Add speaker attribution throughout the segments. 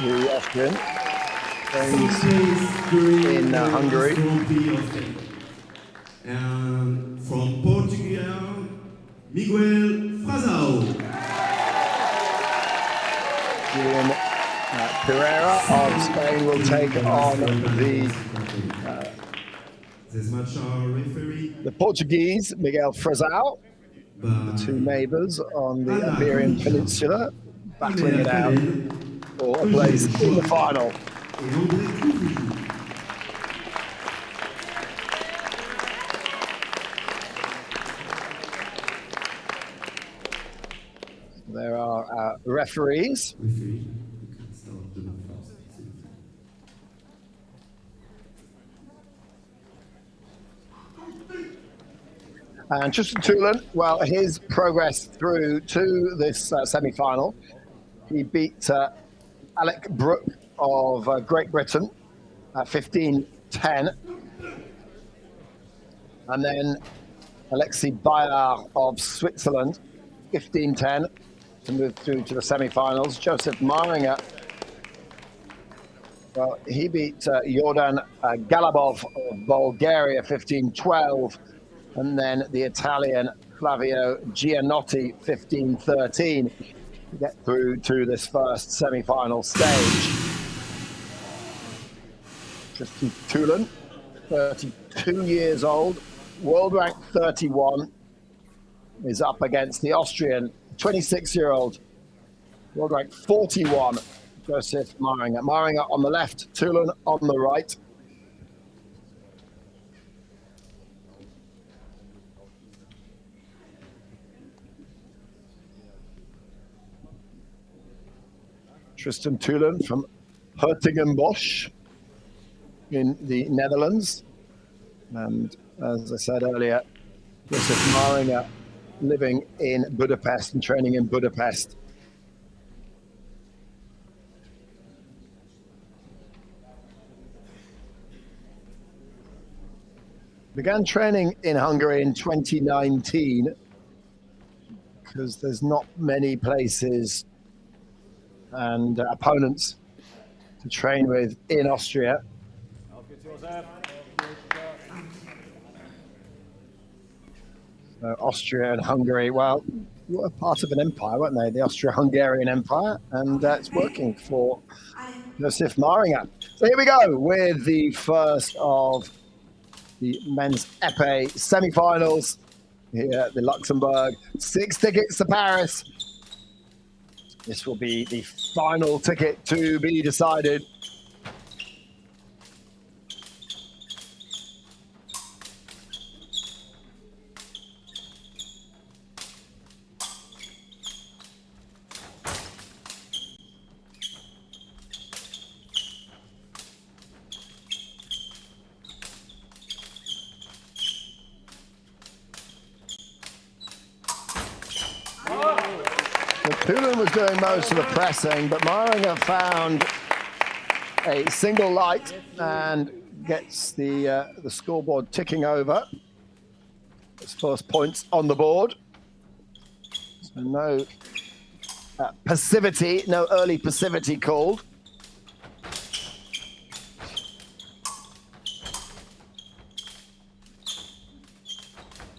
Speaker 1: the Austrian, trains in Hungary.
Speaker 2: And from Portugal, Miguel Frazão.
Speaker 1: Julian Pereira of Spain will take on the Portuguese, Miguel Frazão. The two neighbours on the Iberian Peninsula battling it out for a place in the final. There are referees. And Tulen NED, well, his progress through to this semi-final, he beat Alec Brook of Great Britain at 15-10. And then Alexis Bayard of Switzerland, 15-10, to move through to the semi-finals. Joseph Mahringer, well, he beat Jordan Galabov of Bulgaria, 15-12. And then the Italian Flavio Gianotti, 15-13, to get through to this first semi-final stage. Tulen, 32 years old, world rank 31, is up against the Austrian 26-year-old, world rank 41, Joseph Mahringer. Mahringer on the left, Tulen on the right. Tulen from Hertogenbosch in the Netherlands. And as I said earlier, Joseph Mahringer living in Budapest and training in Budapest. Began training in Hungary in 2019 because there's not many places and opponents to train with in Austria. So Austria and Hungary, well, were part of an empire, weren't they? The Austro-Hungarian Empire, and it's working for Joseph Mahringer. So here we go with the first of the men's Epee semi-finals here at the Luxembourg. 6 tickets to Paris. This will be the final ticket to be decided. Tulen was doing most of the pressing, but Mahringer found a single light and gets the scoreboard ticking over. His first points on the board. So no passivity, no early passivity called.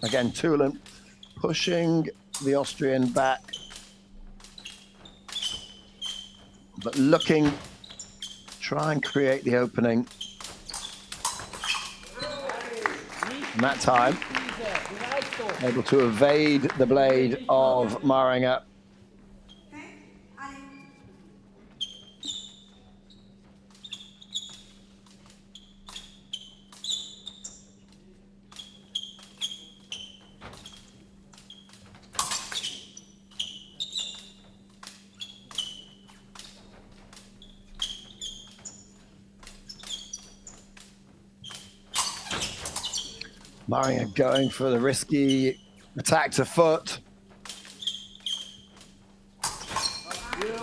Speaker 1: Again, Tulen pushing the Austrian back, but looking, try and create the opening. And that time, able to evade the blade of Mahringer. Mahringer going for the risky attack to foot.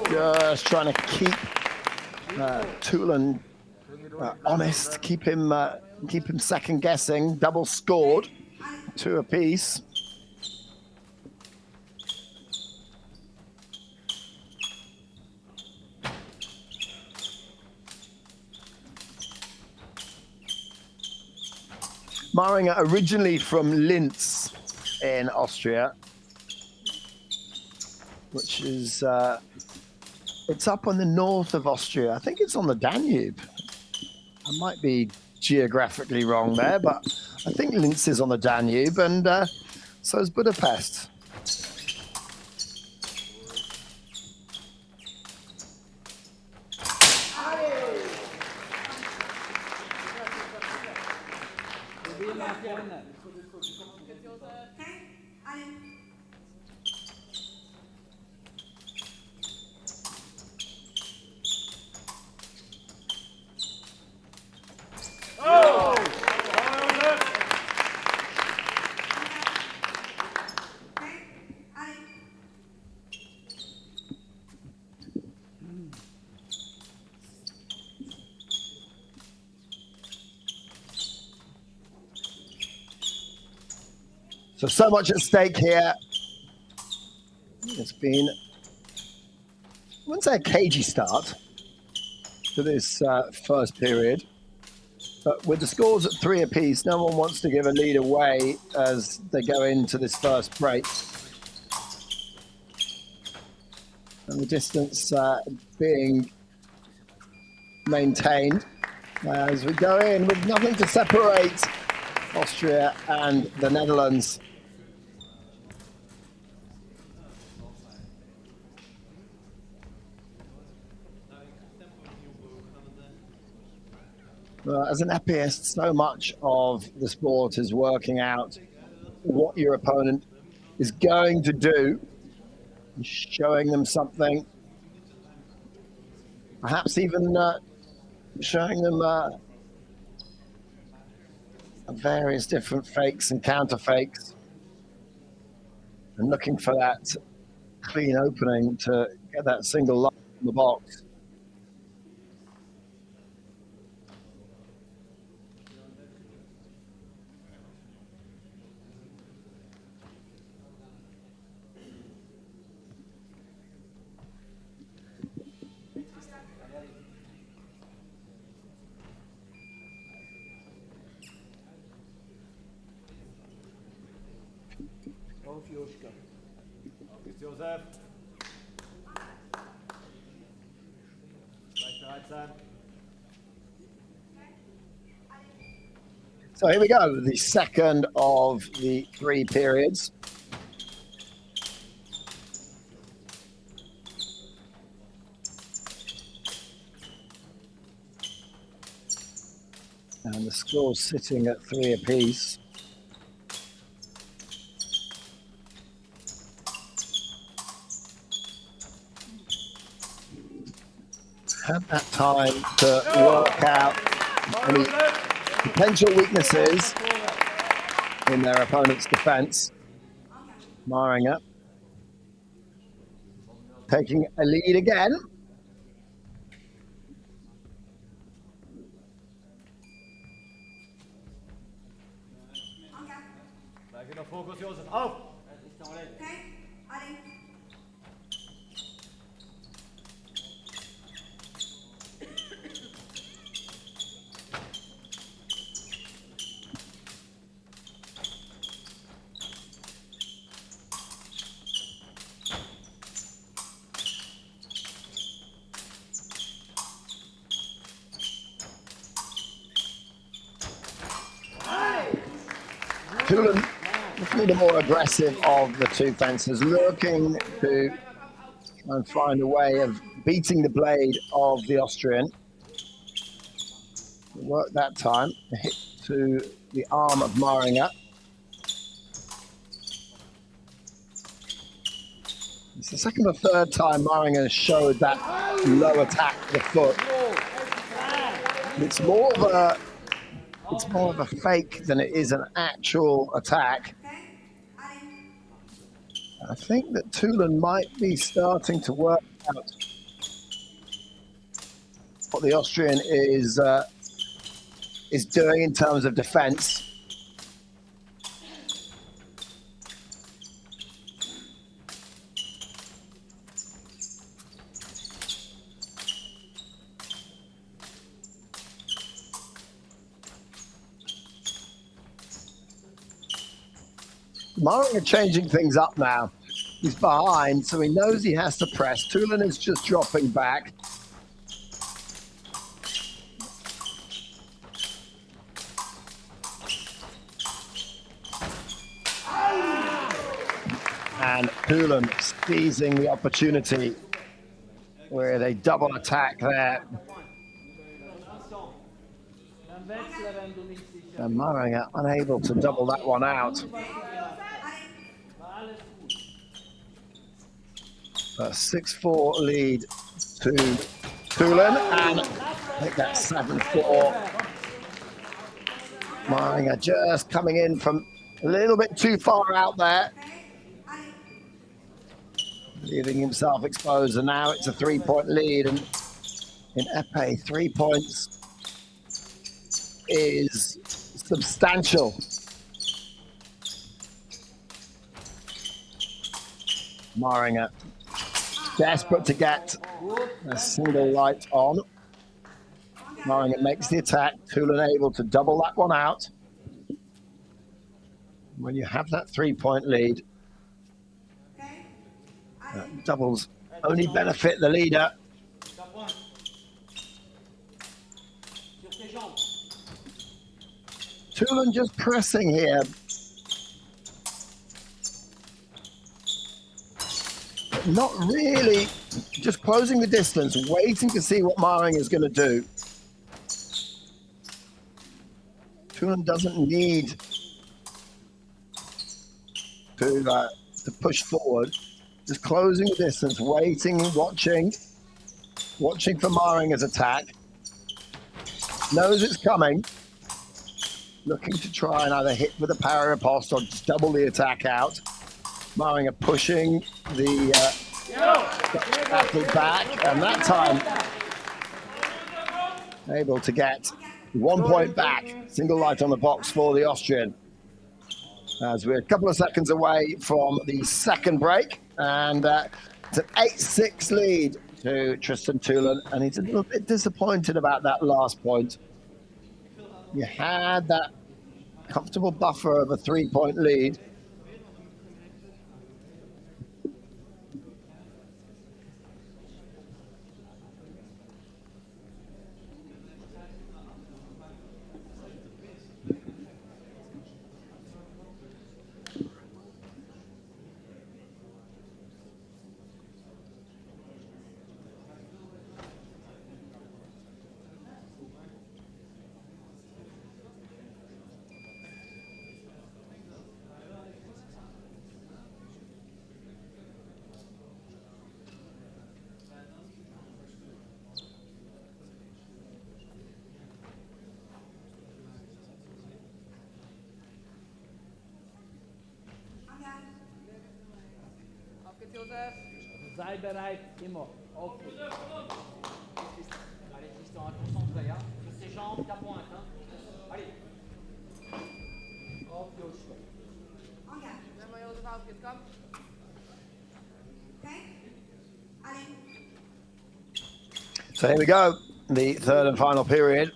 Speaker 1: Just trying to keep Tulen honest, keep him second guessing. Double scored, 2 apiece. Mahringer, originally from Linz in Austria, which is it's up on the north of Austria. I think it's on the Danube. I might be geographically wrong there, but I think Linz is on the Danube, and so is Budapest. So much at stake here. It's been, I wouldn't say a cagey start to this first period, but with the scores at 3 apiece, no one wants to give a lead away as they go into this first break. And the distance being maintained as we go in with nothing to separate Austria and the Netherlands. As an epeist, so much of the sport is working out what your opponent is going to do, showing them something, perhaps even showing them various different fakes and counter fakes, and looking for that clean opening to get that single line in the box. So here we go, the second of the 3 periods. And the score's sitting at 3 apiece. Had that time to work out any potential weaknesses in their opponent's defense. Mahringer taking a lead again. Tulen, definitely the more aggressive of the 2 fencers, looking to try and find a way of beating the blade of the Austrian. Work that time, a hit to the arm of Mahringer. It's the second or third time Mahringer showed that low attack to the foot. It's more of a fake than it is an actual attack. I think that Tulen might be starting to work out what the Austrian is doing in terms of defense. Mahringer changing things up now. He's behind, so he knows he has to press. Tulen is just dropping back. And Tulen seizing the opportunity with a double attack there. And Mahringer unable to double that one out. A 6-4 lead to Tulen, and I think that's 7-4. Mahringer just coming in from a little bit too far out there, leaving himself exposed, and now it's a 3-point lead. And in Epee, 3 points is substantial. Mahringer desperate to get a single light on. Mahringer makes the attack. Tulen able to double that one out. When you have that 3-point lead, doubles only benefit the leader. Tulen just pressing here. Not really, just closing the distance, waiting to see what Mahringer is going to do. Tulen doesn't need to push forward, just closing the distance, waiting, watching for Mahringer's attack. Knows it's coming, looking to try and either hit with a power riposte or just double the attack out. Mahringer pushing the athlete back, and that time able to get 1 point back. Single light on the box for the Austrian. As we're a couple of seconds away from the second break, and it's an 8-6 lead to Tristan Tulen, and he's a little bit disappointed about that last point. You had that comfortable buffer of a 3-point lead.
Speaker 3: Sei bereit, immer. Auf. Allez, Tristan, concentré, hein. Sur ses jambes, ta pointe, hein. Allez. Auf, Joshua. Wenn wir Josef aufgeht, komm.
Speaker 4: Okay. Allez.
Speaker 1: So here we go, the third and final period.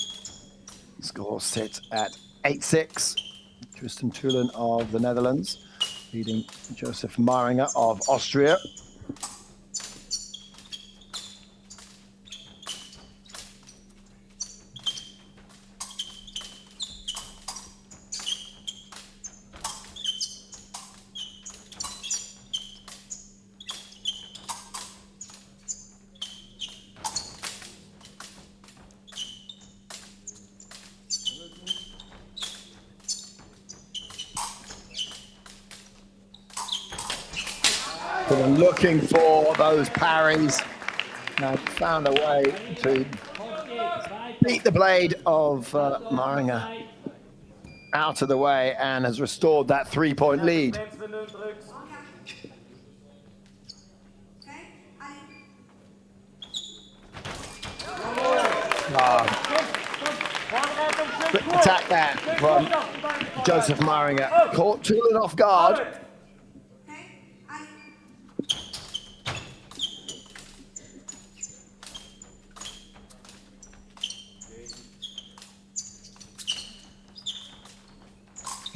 Speaker 1: Score sit at 8-6. Tristan Tulen of the Netherlands leading Joseph Mahringer of Austria. Looking for those parries, and found a way to beat the blade of Mahringer out of the way, and has restored that 3-point lead. Quick attack there from Joseph Mahringer. Caught Tulen off guard.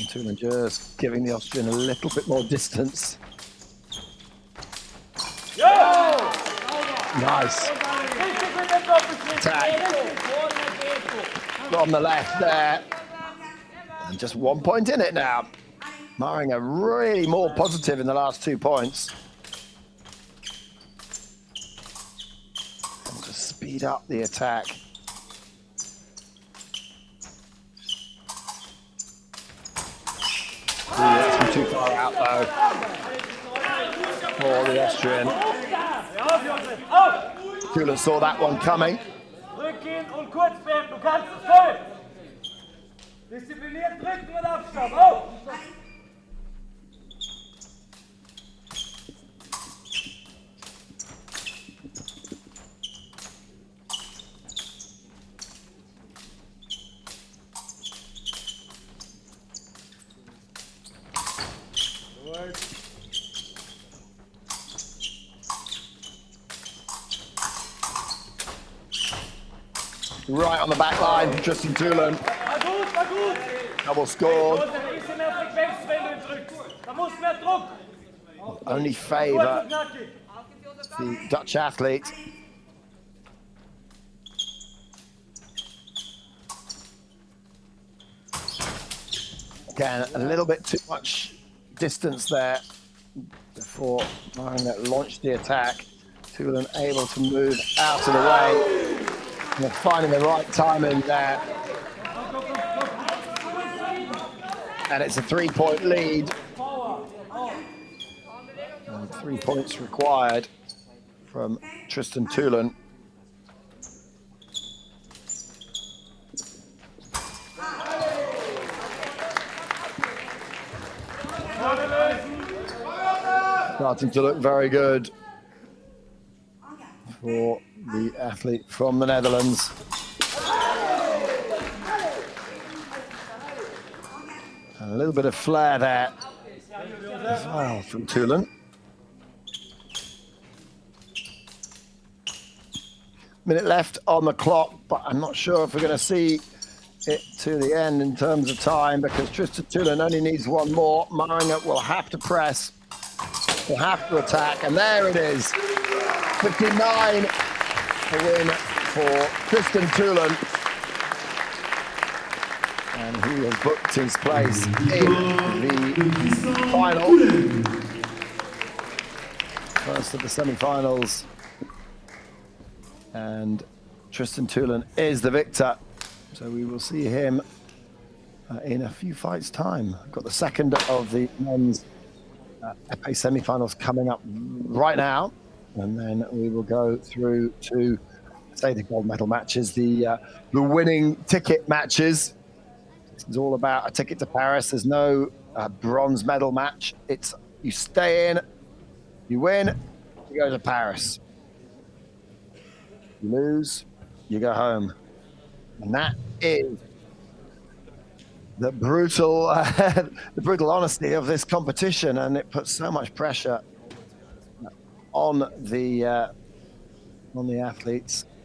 Speaker 1: Tulen just giving the Austrian a little bit more distance. Nice. Attack from the left there. And just 1 point in it now. Mahringer really more positive in the last 2 points. And to speed up the attack. That's from too far out though for the Austrian. Tulen saw that one coming.
Speaker 3: Rückgehen und kurz bleiben, du kannst es voll! Diszipliniert drücken und Abstand, auf!
Speaker 1: Right on the back line, Tristan Tulen. Double scored. Only favour the Dutch athlete. Again, a little bit too much distance there before Mahringer launched the attack. Tulen able to move out of the way. They're finding the right timing there. And it's a 3-point lead. And 3 points required from Tristan Tulen. Starting to look very good for the athlete from the Netherlands. And a little bit of flair there as well from Tulen. Minute left on the clock, but I'm not sure if we're going to see it to the end in terms of time because Tristan Tulen only needs one more. Mahringer will have to press, will have to attack, and there it is. 59, a win for Tristan Tulen. And he has booked his place in the final. First of the semi-finals. And Tristan Tulen is the victor. So we will see him in a few fights' time. Got the second of the men's Epee semi-finals coming up right now. And then we will go through to, say, the gold medal matches, the winning ticket matches. This is all about a ticket to Paris. There's no bronze medal match. It's you stay in, you win, you go to Paris. You lose, you go home. And that is the brutal, the brutal honesty of this competition, and it puts so much pressure on the athletes.